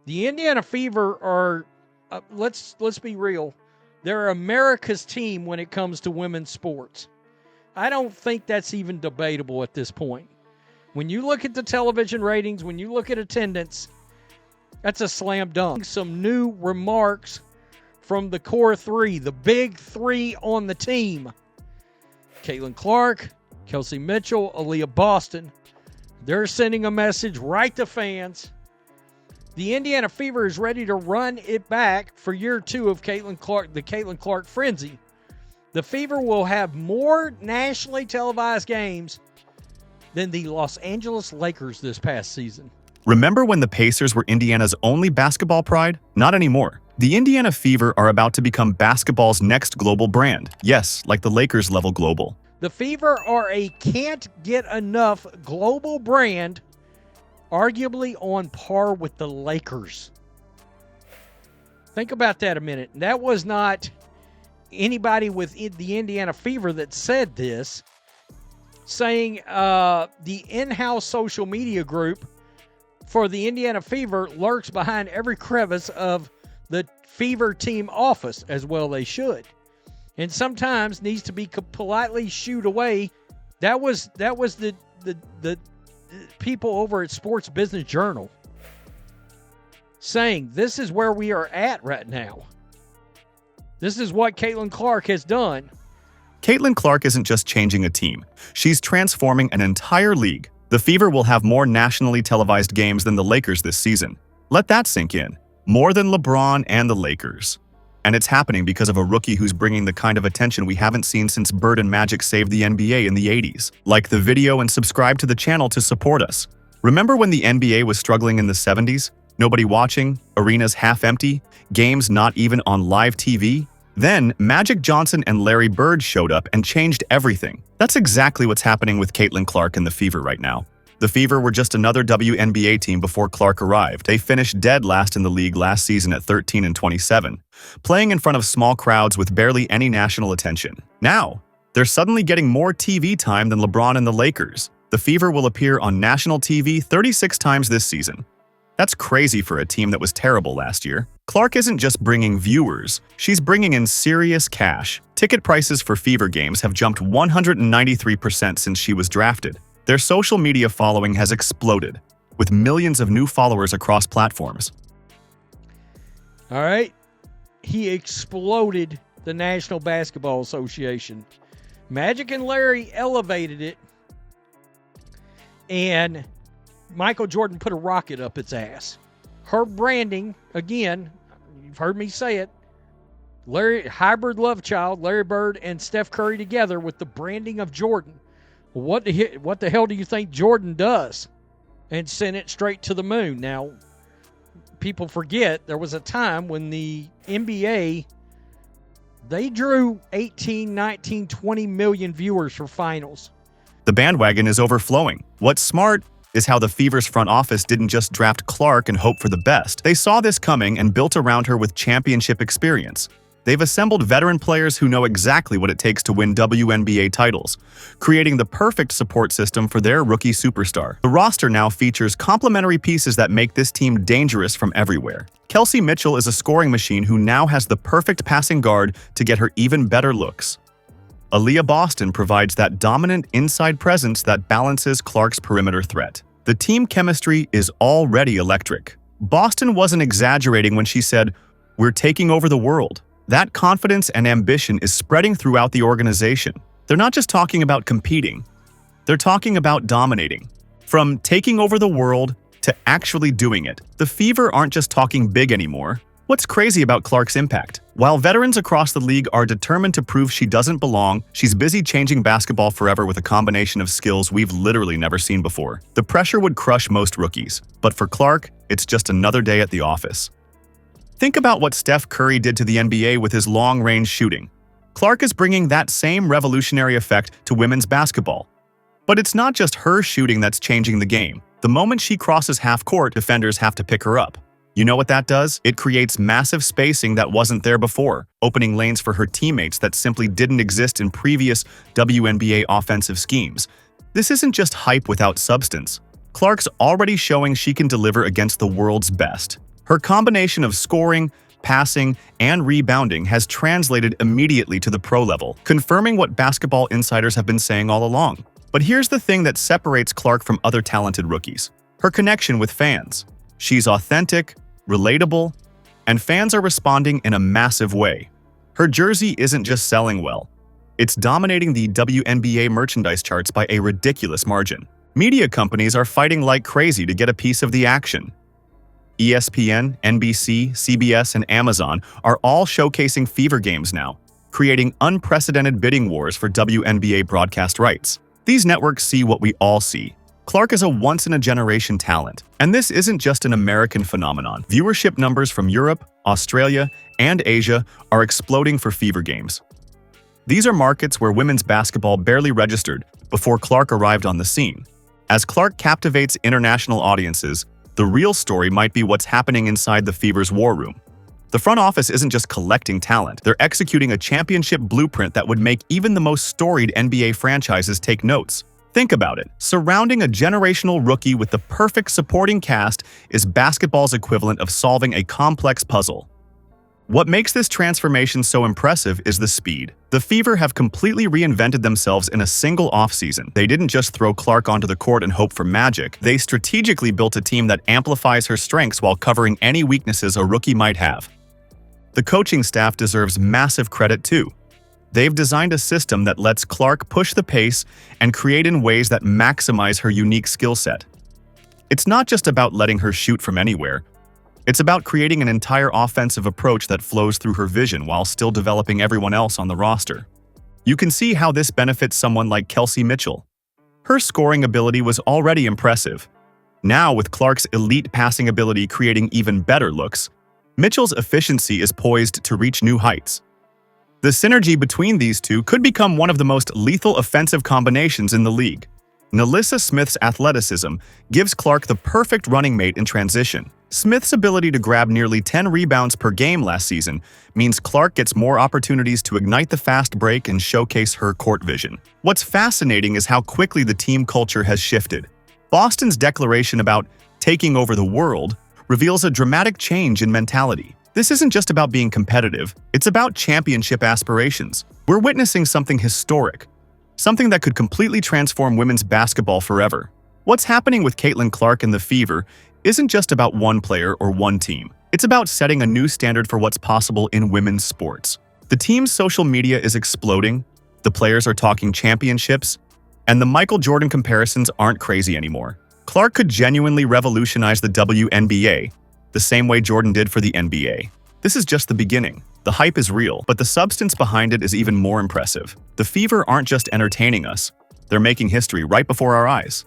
The Indiana Fever are, let's be real, they're America's team when it comes to women's sports. I don't think that's even debatable at this point. When you look at the television ratings, when you look at attendance, that's a slam dunk. Some new remarks from the core three, the big three on the team. Caitlin Clark, Kelsey Mitchell, Aaliyah Boston. They're sending a message right to fans. The Indiana Fever is ready to run it back for year 2 of Caitlin Clark, the Caitlin Clark frenzy. The Fever will have more nationally televised games than the Los Angeles Lakers this past season. Remember when the Pacers were Indiana's only basketball pride? Not anymore. The Indiana Fever are about to become basketball's next global brand. Yes, like the Lakers level global. The Fever are a can't-get-enough global brand, arguably on par with the Lakers. Think about that a minute. That was not anybody with the Indiana Fever that said this, saying the in-house social media group for the Indiana Fever lurks behind every crevice of the Fever team office, as well they should, and sometimes needs to be politely shooed away. That was the people over at Sports Business Journal saying this is where we are at right now. This is what Caitlin Clark has done. Caitlin Clark isn't just changing a team. She's transforming an entire league. The Fever will have more nationally televised games than the Lakers this season. Let that sink in. More than LeBron and the Lakers. And it's happening because of a rookie who's bringing the kind of attention we haven't seen since Bird and Magic saved the NBA in the 80s. Like the video and subscribe to the channel to support us. Remember when the NBA was struggling in the 70s? Nobody watching, arenas half empty, games not even on live TV? Then, Magic Johnson and Larry Bird showed up and changed everything. That's exactly what's happening with Caitlin Clark and the Fever right now. The Fever were just another WNBA team before Clark arrived. They finished dead last in the league last season at 13-27, playing in front of small crowds with barely any national attention. Now, they're suddenly getting more TV time than LeBron and the Lakers. The Fever will appear on national TV 36 times this season. That's crazy for a team that was terrible last year. Clark isn't just bringing viewers, she's bringing in serious cash. Ticket prices for Fever games have jumped 193% since she was drafted. Their social media following has exploded, with millions of new followers across platforms. All right. He exploded the National Basketball Association. Magic and Larry elevated it, and Michael Jordan put a rocket up its ass. Her branding, again, you've heard me say it, hybrid love child, Larry Bird and Steph Curry together with the branding of Jordan. What the hell do you think Jordan does? And sent it straight to the moon. Now, people forget there was a time when the NBA, they drew 18, 19, 20 million viewers for finals. The bandwagon is overflowing. What's smart is how the Fever's front office didn't just draft Clark and hope for the best. They saw this coming and built around her with championship experience. They've assembled veteran players who know exactly what it takes to win WNBA titles, creating the perfect support system for their rookie superstar. The roster now features complementary pieces that make this team dangerous from everywhere. Kelsey Mitchell is a scoring machine who now has the perfect passing guard to get her even better looks. Aaliyah Boston provides that dominant inside presence that balances Clark's perimeter threat. The team chemistry is already electric. Boston wasn't exaggerating when she said, "We're taking over the world." That confidence and ambition is spreading throughout the organization. They're not just talking about competing, they're talking about dominating. From taking over the world to actually doing it. The Fever aren't just talking big anymore. What's crazy about Clark's impact? While veterans across the league are determined to prove she doesn't belong, she's busy changing basketball forever with a combination of skills we've literally never seen before. The pressure would crush most rookies, but for Clark, it's just another day at the office. Think about what Steph Curry did to the NBA with his long-range shooting. Clark is bringing that same revolutionary effect to women's basketball. But it's not just her shooting that's changing the game. The moment she crosses half court, defenders have to pick her up. You know what that does? It creates massive spacing that wasn't there before, opening lanes for her teammates that simply didn't exist in previous WNBA offensive schemes. This isn't just hype without substance. Clark's already showing she can deliver against the world's best. Her combination of scoring, passing, and rebounding has translated immediately to the pro level, confirming what basketball insiders have been saying all along. But here's the thing that separates Clark from other talented rookies: her connection with fans. She's authentic, relatable, and fans are responding in a massive way. Her jersey isn't just selling well, it's dominating the WNBA merchandise charts by a ridiculous margin. Media companies are fighting like crazy to get a piece of the action. ESPN, NBC, CBS, and Amazon are all showcasing Fever games now, creating unprecedented bidding wars for WNBA broadcast rights. These networks see what we all see. Clark is a once-in-a-generation talent, and this isn't just an American phenomenon. Viewership numbers from Europe, Australia, and Asia are exploding for Fever games. These are markets where women's basketball barely registered before Clark arrived on the scene. As Clark captivates international audiences, the real story might be what's happening inside the Fever's war room. The front office isn't just collecting talent, they're executing a championship blueprint that would make even the most storied NBA franchises take notes. Think about it. Surrounding a generational rookie with the perfect supporting cast is basketball's equivalent of solving a complex puzzle. What makes this transformation so impressive is the speed. The Fever have completely reinvented themselves in a single offseason. They didn't just throw Clark onto the court and hope for magic. They strategically built a team that amplifies her strengths while covering any weaknesses a rookie might have. The coaching staff deserves massive credit too. They've designed a system that lets Clark push the pace and create in ways that maximize her unique skill set. It's not just about letting her shoot from anywhere. It's about creating an entire offensive approach that flows through her vision while still developing everyone else on the roster. You can see how this benefits someone like Kelsey Mitchell. Her scoring ability was already impressive. Now, with Clark's elite passing ability creating even better looks, Mitchell's efficiency is poised to reach new heights. The synergy between these two could become one of the most lethal offensive combinations in the league. Nalissa Smith's athleticism gives Clark the perfect running mate in transition. Smith's ability to grab nearly 10 rebounds per game last season means Clark gets more opportunities to ignite the fast break and showcase her court vision. What's fascinating is how quickly the team culture has shifted. Boston's declaration about taking over the world reveals a dramatic change in mentality. This isn't just about being competitive, it's about championship aspirations. We're witnessing something historic, something that could completely transform women's basketball forever. What's happening with Caitlin Clark and the Fever isn't just about one player or one team. It's about setting a new standard for what's possible in women's sports. The team's social media is exploding, the players are talking championships, and the Michael Jordan comparisons aren't crazy anymore. Clark could genuinely revolutionize the WNBA, the same way Jordan did for the NBA. This is just the beginning. The hype is real, but the substance behind it is even more impressive. The Fever aren't just entertaining us, they're making history right before our eyes.